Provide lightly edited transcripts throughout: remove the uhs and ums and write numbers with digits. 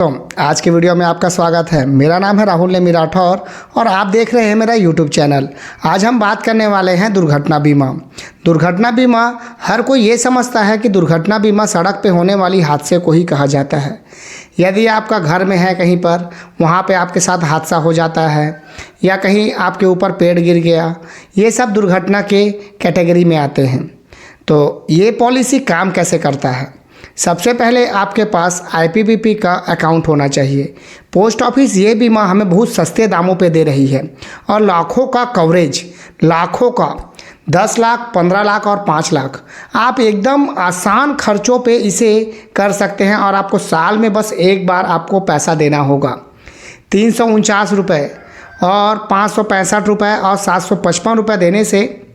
तो आज के वीडियो में आपका स्वागत है। मेरा नाम है राहुल नेमी राठौर और आप देख रहे हैं मेरा यूट्यूब चैनल। आज हम बात करने वाले हैं दुर्घटना बीमा। दुर्घटना बीमा हर कोई ये समझता है कि दुर्घटना बीमा सड़क पे होने वाली हादसे को ही कहा जाता है। यदि आपका घर में है कहीं पर, वहाँ पे आपके साथ हादसा हो जाता है या कहीं आपके ऊपर पेड़ गिर गया, ये सब दुर्घटना के कैटेगरी में आते हैं। तो ये पॉलिसी काम कैसे करता है? सबसे पहले आपके पास आईपीपीबी का अकाउंट होना चाहिए। पोस्ट ऑफिस ये बीमा हमें बहुत सस्ते दामों पे दे रही है और लाखों का कवरेज, लाखों का 10 लाख, 15 लाख और 5 लाख आप एकदम आसान खर्चों पे इसे कर सकते हैं। और आपको साल में बस एक बार आपको पैसा देना होगा। 349 रुपये और 565 रुपये और 755 रुपये देने से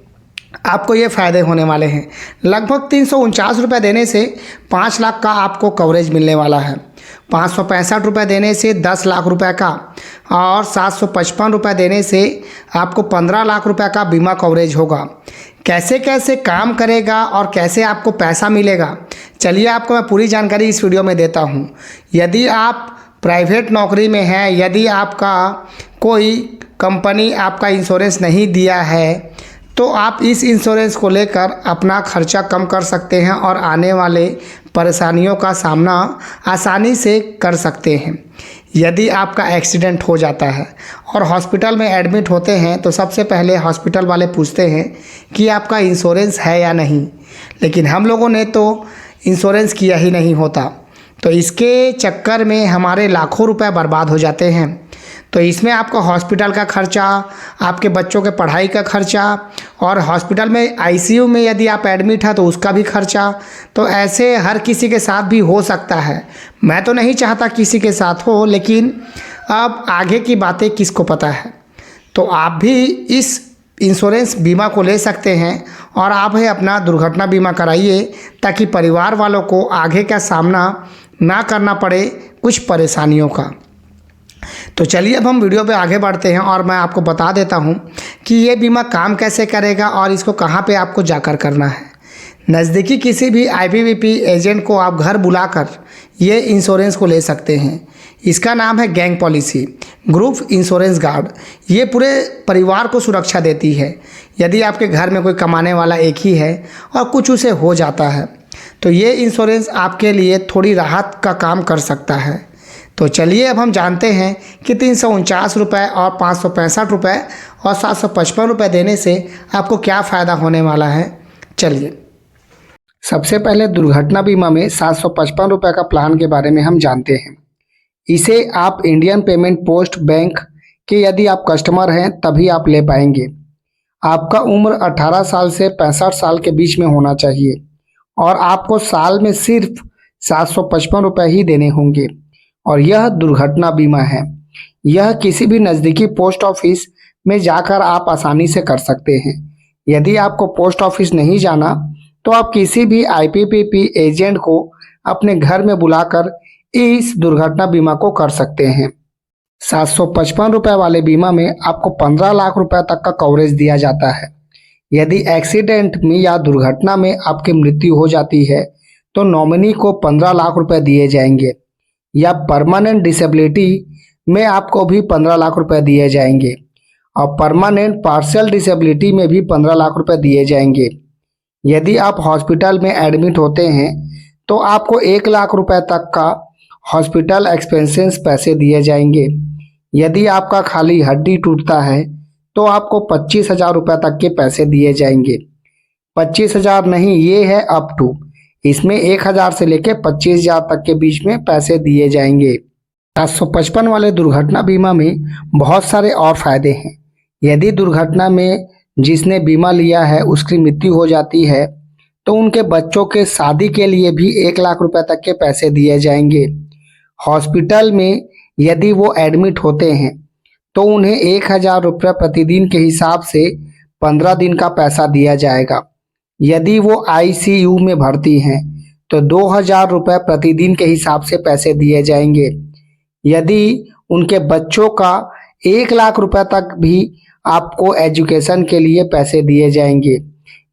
आपको ये फ़ायदे होने वाले हैं। लगभग 349 रुपये देने से 5 लाख का आपको कवरेज मिलने वाला है। 565 रुपये देने से 10 लाख रुपए का और 755 रुपये देने से आपको 15 लाख रुपए का बीमा कवरेज होगा। कैसे कैसे काम करेगा और कैसे आपको पैसा मिलेगा, चलिए आपको मैं पूरी जानकारी इस वीडियो में देता हूँ। यदि आप प्राइवेट नौकरी में हैं, यदि आपका कोई कंपनी आपका इंश्योरेंस नहीं दिया है, तो आप इस इंश्योरेंस को लेकर अपना खर्चा कम कर सकते हैं और आने वाले परेशानियों का सामना आसानी से कर सकते हैं। यदि आपका एक्सीडेंट हो जाता है और हॉस्पिटल में एडमिट होते हैं, तो सबसे पहले हॉस्पिटल वाले पूछते हैं कि आपका इंश्योरेंस है या नहीं। लेकिन हम लोगों ने तो इंश्योरेंस किया ही नहीं होता, तो इसके चक्कर में हमारे लाखों रुपए बर्बाद हो जाते हैं। तो इसमें आपका हॉस्पिटल का खर्चा, आपके बच्चों के पढ़ाई का खर्चा और हॉस्पिटल में आईसीयू में यदि आप एडमिट हैं तो उसका भी खर्चा, तो ऐसे हर किसी के साथ भी हो सकता है। मैं तो नहीं चाहता किसी के साथ हो, लेकिन अब आगे की बातें किसको पता है। तो आप भी इस इंश्योरेंस बीमा को ले सकते हैं और आप ही अपना दुर्घटना बीमा कराइए, ताकि परिवार वालों को आगे का सामना ना करना पड़े कुछ परेशानियों का। तो चलिए अब हम वीडियो पे आगे बढ़ते हैं और मैं आपको बता देता हूँ कि ये बीमा काम कैसे करेगा और इसको कहाँ पे आपको जाकर करना है। नज़दीकी किसी भी आईपीपीबी एजेंट को आप घर बुलाकर ये इंश्योरेंस को ले सकते हैं। इसका नाम है gang policy, group insurance guard. ये पूरे परिवार को सुरक्षा देती है। यदि आपके घर में कोई कमाने वाला एक ही है और कुछ उसे हो जाता है, तो ये इंश्योरेंस आपके लिए थोड़ी राहत का काम कर सकता है। तो चलिए अब हम जानते हैं कि 349 रुपये और 565 रुपये और 755 रुपये देने से आपको क्या फ़ायदा होने वाला है। चलिए सबसे पहले दुर्घटना बीमा में 755 रुपये का प्लान के बारे में हम जानते हैं। इसे आप इंडियन पेमेंट पोस्ट बैंक के यदि आप कस्टमर हैं तभी आप ले पाएंगे। आपका उम्र 18 साल से 65 साल के बीच में होना चाहिए और आपको साल में सिर्फ 755 रुपये ही देने होंगे। और यह दुर्घटना बीमा है। यह किसी भी नज़दीकी पोस्ट ऑफिस में जाकर आप आसानी से कर सकते हैं। यदि आपको पोस्ट ऑफिस नहीं जाना, तो आप किसी भी आईपीपीबी एजेंट को अपने घर में बुलाकर इस दुर्घटना बीमा को कर सकते हैं। 755 रुपये वाले बीमा में आपको 15 लाख रुपए तक का कवरेज दिया जाता है। यदि एक्सीडेंट में या दुर्घटना में आपकी मृत्यु हो जाती है, तो नॉमिनी को 15 लाख रुपए दिए जाएंगे, या परमानेंट डिसेबिलिटी में आपको भी 15 लाख रुपए दिए जाएंगे और परमानेंट पार्शियल डिसेबिलिटी में भी 15 लाख रुपए दिए जाएंगे। यदि आप हॉस्पिटल में एडमिट होते हैं, तो आपको 1 लाख रुपए तक का हॉस्पिटल एक्सपेंसेस पैसे दिए जाएंगे। यदि आपका खाली हड्डी टूटता है, तो आपको 25,000 रुपये तक के पैसे दिए जाएंगे। 25,000 नहीं, ये है अप टू। इसमें 1,000 से लेकर 25,000 तक के बीच में पैसे दिए जाएंगे। 755 वाले दुर्घटना बीमा में बहुत सारे और फायदे हैं। यदि दुर्घटना में जिसने बीमा लिया है उसकी मृत्यु हो जाती है, तो उनके बच्चों के शादी के लिए भी 1 लाख रुपए तक के पैसे दिए जाएंगे। हॉस्पिटल में यदि वो एडमिट होते हैं, तो उन्हें 1,000 रुपये प्रतिदिन के हिसाब से 15 दिन का पैसा दिया जाएगा। यदि वो आईसीयू में भर्ती हैं, तो 2,000 रुपये प्रतिदिन के हिसाब से पैसे दिए जाएंगे। यदि उनके बच्चों का 1 लाख रुपए तक भी आपको एजुकेशन के लिए पैसे दिए जाएंगे।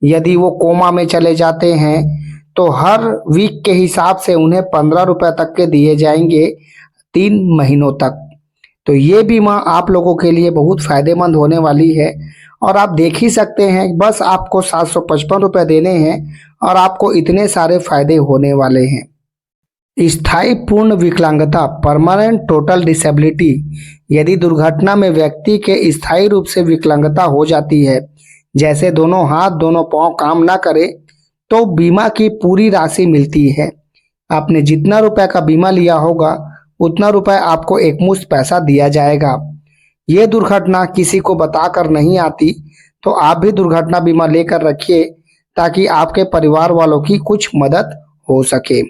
यदि वो कोमा में चले जाते हैं, तो हर वीक के हिसाब से उन्हें 15 रुपये तक के दिए जाएंगे 3 महीनों तक। तो ये बीमा आप लोगों के लिए बहुत फ़ायदेमंद होने वाली है और आप देख ही सकते हैं, बस आपको 755 रुपये देने हैं और आपको इतने सारे फायदे होने वाले हैं। स्थायी पूर्ण विकलांगता, परमानेंट टोटल डिसेबिलिटी, यदि दुर्घटना में व्यक्ति के स्थायी रूप से विकलांगता हो जाती है, जैसे दोनों हाथ दोनों पांव काम ना करे, तो बीमा की पूरी राशि मिलती है। आपने जितना रुपए का बीमा लिया होगा उतना रुपए आपको एकमुश्त पैसा दिया जाएगा। ये दुर्घटना किसी को बताकर नहीं आती, तो आप भी दुर्घटना बीमा लेकर रखिए ताकि आपके परिवार वालों की कुछ मदद हो सके।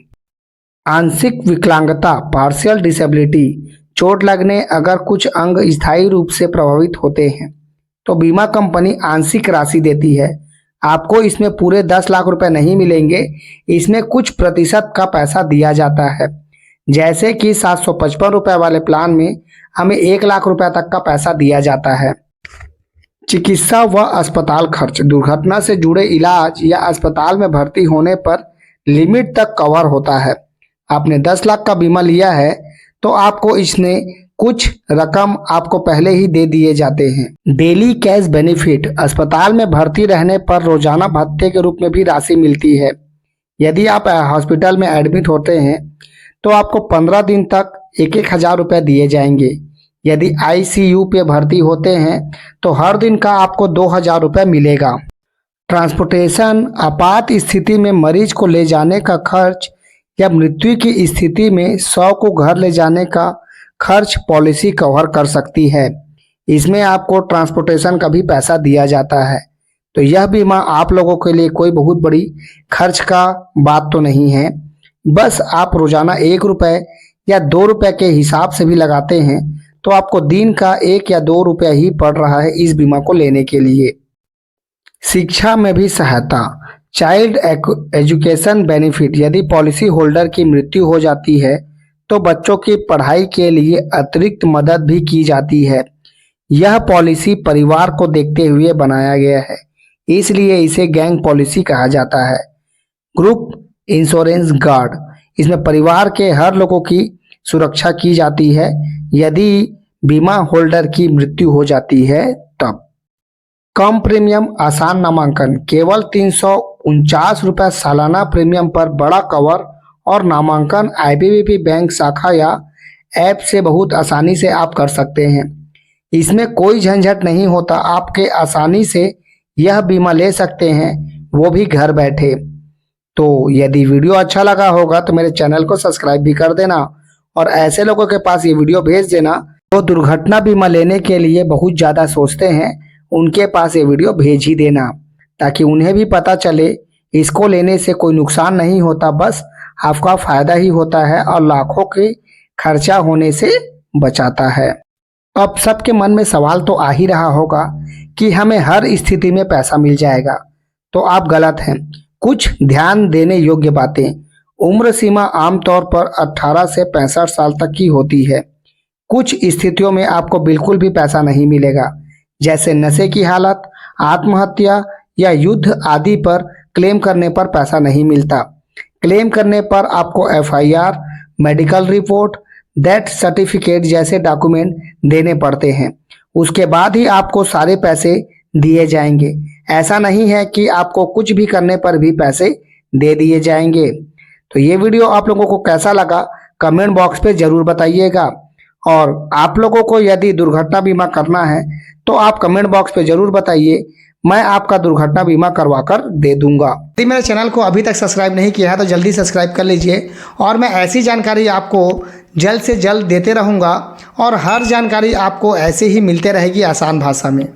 आंशिक विकलांगता, पार्शियल डिसेबिलिटी, चोट लगने अगर कुछ अंग स्थायी रूप से प्रभावित होते हैं तो बीमा कंपनी आंशिक राशि देती है। आपको इसमें पूरे 10 लाख रुपए नहीं मिलेंगे, इसमें कुछ प्रतिशत का पैसा दिया जाता है। जैसे कि 755 रुपए वाले प्लान में हमें 1 लाख रुपए तक का पैसा दिया जाता है। चिकित्सा व अस्पताल खर्च, दुर्घटना से जुड़े इलाज या अस्पताल में भर्ती होने पर लिमिट तक कवर होता है। आपने 10 लाख का बीमा लिया है तो आपको इसमें कुछ रकम आपको पहले ही दे दिए जाते हैं। डेली कैश बेनिफिट, अस्पताल में भर्ती रहने पर रोजाना भत्ते के रूप में भी राशि मिलती है। यदि आप हॉस्पिटल में एडमिट होते हैं तो आपको 15 दिन तक 1,000 रुपये दिए जाएंगे। यदि आईसीयू पे भर्ती होते हैं तो हर दिन का आपको 2,000 रुपये मिलेगा। ट्रांसपोर्टेशन, आपात स्थिति में मरीज को ले जाने का खर्च या मृत्यु की स्थिति में 100 को घर ले जाने का खर्च पॉलिसी कवर कर सकती है। इसमें आपको ट्रांसपोर्टेशन का भी पैसा दिया जाता है। तो यह बीमा आप लोगों के लिए कोई बहुत बड़ी खर्च का बात तो नहीं है। बस आप रोजाना 1 रुपये या 2 रुपये के हिसाब से भी लगाते हैं तो आपको दिन का 1 या 2 रुपया ही पड़ रहा है इस बीमा को लेने के लिए। शिक्षा में भी सहायता, चाइल्ड एजुकेशन बेनिफिट, यदि पॉलिसी होल्डर की मृत्यु हो जाती है तो बच्चों की पढ़ाई के लिए अतिरिक्त मदद भी की जाती है। यह पॉलिसी परिवार को देखते हुए बनाया गया है, इसलिए इसे गैंग पॉलिसी कहा जाता है। ग्रुप इंश्योरेंस गार्ड, इसमें परिवार के हर लोगों की सुरक्षा की जाती है यदि बीमा होल्डर की मृत्यु हो जाती है तब। कम प्रीमियम, आसान नामांकन, केवल 349 रुपये सालाना प्रीमियम पर बड़ा कवर और नामांकन आईपीपीबी बैंक शाखा या ऐप से बहुत आसानी से आप कर सकते हैं। इसमें कोई झंझट नहीं होता, आपके आसानी से यह बीमा ले सकते हैं, वो भी घर बैठे। तो यदि वीडियो अच्छा लगा होगा तो मेरे चैनल को सब्सक्राइब भी कर देना और ऐसे लोगों के पास ये वीडियो भेज देना जो दुर्घटना बीमा लेने के लिए बहुत ज़्यादा सोचते हैं, उनके पास ये वीडियो भेज ही देना ताकि उन्हें भी पता चले इसको लेने से कोई नुकसान नहीं होता, बस आपका फायदा ही होता है और लाखों के खर्चा होने से बचाता है। अब सबके मन में सवाल तो आ ही रहा होगा कि हमें हर स्थिति में पैसा मिल जाएगा, तो आप गलत हैं। कुछ ध्यान देने योग्य बातें, उम्र सीमा आमतौर पर 18 से 65 साल तक की होती है। कुछ स्थितियों में आपको बिल्कुल भी पैसा नहीं मिलेगा, जैसे नशे की हालत, आत्महत्या या युद्ध आदि पर क्लेम करने पर पैसा नहीं मिलता। क्लेम करने पर आपको FIR, medical report, death certificate जैसे डॉक्यूमेंट देने पड़ते हैं। उसके बाद ही आपको सारे पैसे दिए जाएंगे। ऐसा नहीं है कि आपको कुछ भी करने पर भी पैसे दे दिए जाएंगे। तो ये वीडियो आप लोगों को कैसा लगा कमेंट बॉक्स पे ज़रूर बताइएगा। और आप लोगों को यदि दुर्घटना बीमा करना है तो आप कमेंट बॉक्स पे ज़रूर बताइए, मैं आपका दुर्घटना बीमा करवा कर दे दूंगा। यदि मेरे चैनल को अभी तक सब्सक्राइब नहीं किया है तो जल्दी सब्सक्राइब कर लीजिए और मैं ऐसी जानकारी आपको जल्द से जल्द देते रहूंगा और हर जानकारी आपको ऐसे ही मिलते रहेगी आसान भाषा में।